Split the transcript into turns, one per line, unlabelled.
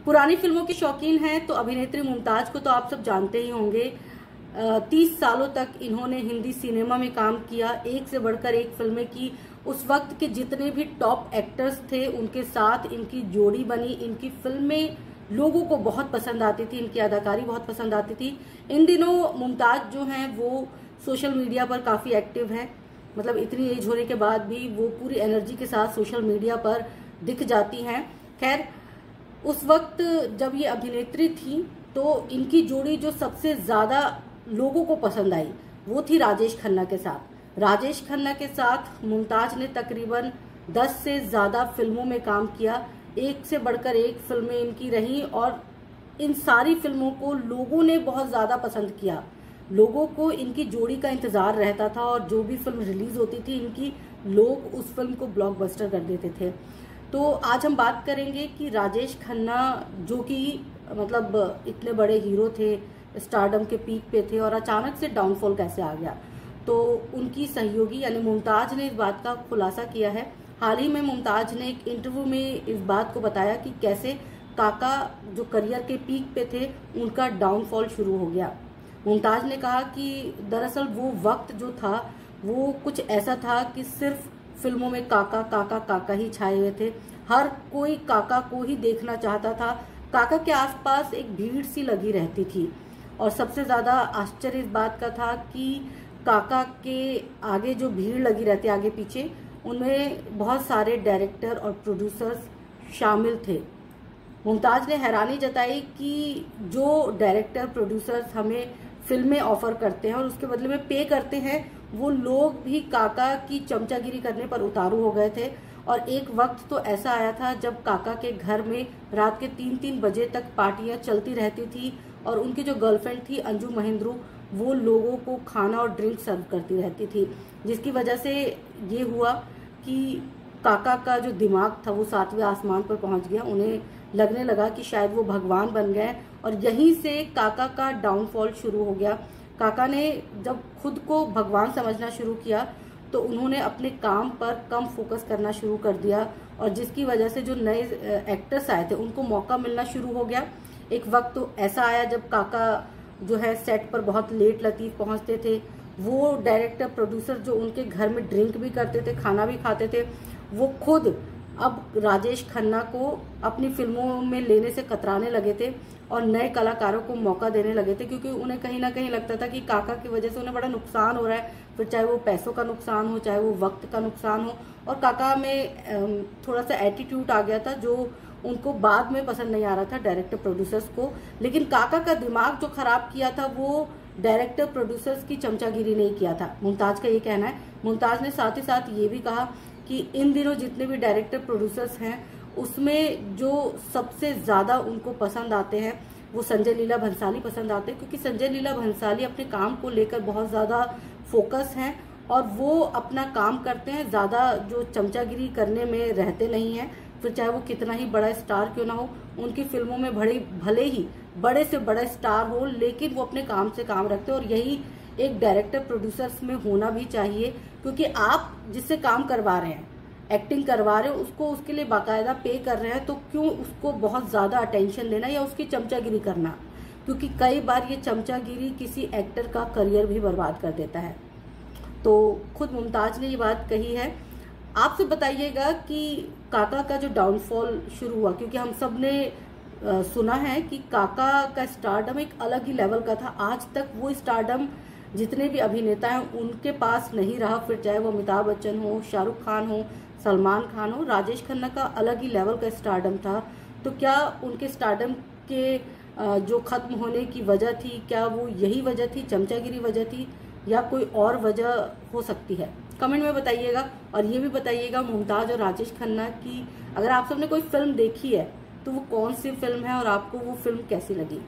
पुरानी फिल्मों के शौकीन हैं तो अभिनेत्री मुमताज को तो आप सब जानते ही होंगे। 30 सालों तक इन्होंने हिंदी सिनेमा में काम किया, एक से बढ़कर एक फिल्में की। उस वक्त के जितने भी टॉप एक्टर्स थे उनके साथ इनकी जोड़ी बनी। इनकी फिल्में लोगों को बहुत पसंद आती थी, इनकी अदाकारी बहुत पसंद आती थी। इन दिनों मुमताज जो हैं वो सोशल मीडिया पर काफ़ी एक्टिव है, मतलब इतनी एज होने के बाद भी वो पूरी एनर्जी के साथ सोशल मीडिया पर दिख जाती हैं। खैर, उस वक्त जब ये अभिनेत्री थी तो इनकी जोड़ी जो सबसे ज़्यादा लोगों को पसंद आई वो थी राजेश खन्ना के साथ। राजेश खन्ना के साथ मुमताज ने तकरीबन 10 से ज़्यादा फिल्मों में काम किया, एक से बढ़कर एक फिल्में इनकी रही और इन सारी फिल्मों को लोगों ने बहुत ज़्यादा पसंद किया। लोगों को इनकी जोड़ी का इंतज़ार रहता था और जो भी फिल्म रिलीज़ होती थी इनकी, लोग उस फिल्म को ब्लॉकबस्टर कर देते थे। तो आज हम बात करेंगे कि राजेश खन्ना जो कि मतलब इतने बड़े हीरो थे, स्टारडम के पीक पे थे और अचानक से डाउनफॉल कैसे आ गया। तो उनकी सहयोगी यानी मुमताज ने इस बात का खुलासा किया है। हाल ही में मुमताज ने एक इंटरव्यू में इस बात को बताया कि कैसे काका जो करियर के पीक पे थे उनका डाउनफॉल शुरू हो गया। मुमताज ने कहा कि दरअसल वो वक्त जो था वो कुछ ऐसा था कि सिर्फ फिल्मों में काका काका काका ही छाए हुए थे। हर कोई काका को ही देखना चाहता था। काका के आसपास एक भीड़ सी लगी रहती थी और सबसे ज़्यादा आश्चर्य इस बात का था कि काका के आगे जो भीड़ लगी रहती, आगे पीछे, उनमें बहुत सारे डायरेक्टर और प्रोड्यूसर्स शामिल थे। मुमताज ने हैरानी जताई कि जो डायरेक्टर प्रोड्यूसर्स हमें फिल्में ऑफर करते हैं और उसके बदले में पे करते हैं, वो लोग भी काका की चमचागिरी करने पर उतारू हो गए थे। और एक वक्त तो ऐसा आया था जब काका के घर में रात के 3-3 बजे तक पार्टियां चलती रहती थी और उनकी जो गर्लफ्रेंड थी अंजू महेंद्रू, वो लोगों को खाना और ड्रिंक सर्व करती रहती थी, जिसकी वजह से ये हुआ कि काका का जो दिमाग था वो 7वें आसमान पर पहुंच गया। उन्हें लगने लगा कि शायद वो भगवान बन गए और यहीं से काका का डाउनफॉल शुरू हो गया। काका ने जब खुद को भगवान समझना शुरू किया तो उन्होंने अपने काम पर कम फोकस करना शुरू कर दिया और जिसकी वजह से जो नए एक्टर्स आए थे उनको मौका मिलना शुरू हो गया। एक वक्त तो ऐसा आया जब काका जो है सेट पर बहुत लेट लतीफ पहुंचते थे। वो डायरेक्टर प्रोड्यूसर जो उनके घर में ड्रिंक भी करते थे, खाना भी खाते थे, वो खुद अब राजेश खन्ना को अपनी फिल्मों में लेने से कतराने लगे थे और नए कलाकारों को मौका देने लगे थे, क्योंकि उन्हें कहीं ना कहीं लगता था कि काका की वजह से उन्हें बड़ा नुकसान हो रहा है, फिर चाहे वो पैसों का नुकसान हो, चाहे वो वक्त का नुकसान हो। और काका में थोड़ा सा एटीट्यूड आ गया था जो उनको बाद में पसंद नहीं आ रहा था डायरेक्टर प्रोड्यूसर्स को। लेकिन काका का दिमाग जो खराब किया था वो डायरेक्टर प्रोड्यूसर्स की चमचागिरी नहीं किया था, मुमताज का ये कहना है। मुमताज ने साथ ही साथ ये भी कहा कि इन दिनों जितने भी डायरेक्टर प्रोड्यूसर्स हैं उसमें जो सबसे ज़्यादा उनको पसंद आते हैं वो संजय लीला भंसाली पसंद आते हैं, क्योंकि संजय लीला भंसाली अपने काम को लेकर बहुत ज़्यादा फोकस हैं और वो अपना काम करते हैं, ज़्यादा जो चमचागिरी करने में रहते नहीं हैं। फिर चाहे वो कितना ही बड़ा स्टार क्यों ना हो, उनकी फिल्मों में भले ही बड़े से बड़ा स्टार हो, लेकिन वो अपने काम से काम रखते हैं और यही एक डायरेक्टर प्रोड्यूसर्स में होना भी चाहिए, क्योंकि आप जिससे काम करवा रहे हैं, एक्टिंग करवा रहे हो, उसको उसके लिए बाकायदा पे कर रहे हैं, तो क्यों उसको बहुत ज़्यादा अटेंशन देना या उसकी चमचागिरी करना, क्योंकि कई बार ये चमचागिरी किसी एक्टर का करियर भी बर्बाद कर देता है। तो खुद मुमताज ने ये बात कही है। आपसे बताइएगा कि काका का जो डाउनफॉल शुरू हुआ, क्योंकि हम सब ने सुना है कि काका का स्टारडम एक अलग ही लेवल का था। आज तक वो स्टारडम जितने भी अभिनेता हैं उनके पास नहीं रहा, फिर चाहे वो अमिताभ बच्चन हो, शाहरुख खान हो, सलमान खान हो। राजेश खन्ना का अलग ही लेवल का स्टारडम था। तो क्या उनके स्टारडम के जो खत्म होने की वजह थी, क्या वो यही वजह थी, चमचागिरी वजह थी, या कोई और वजह हो सकती है? कमेंट में बताइएगा। और ये भी बताइएगा मुमताज और राजेश खन्ना की अगर आप सबने कोई फिल्म देखी है तो वो कौन सी फिल्म है और आपको वो फिल्म कैसी लगी।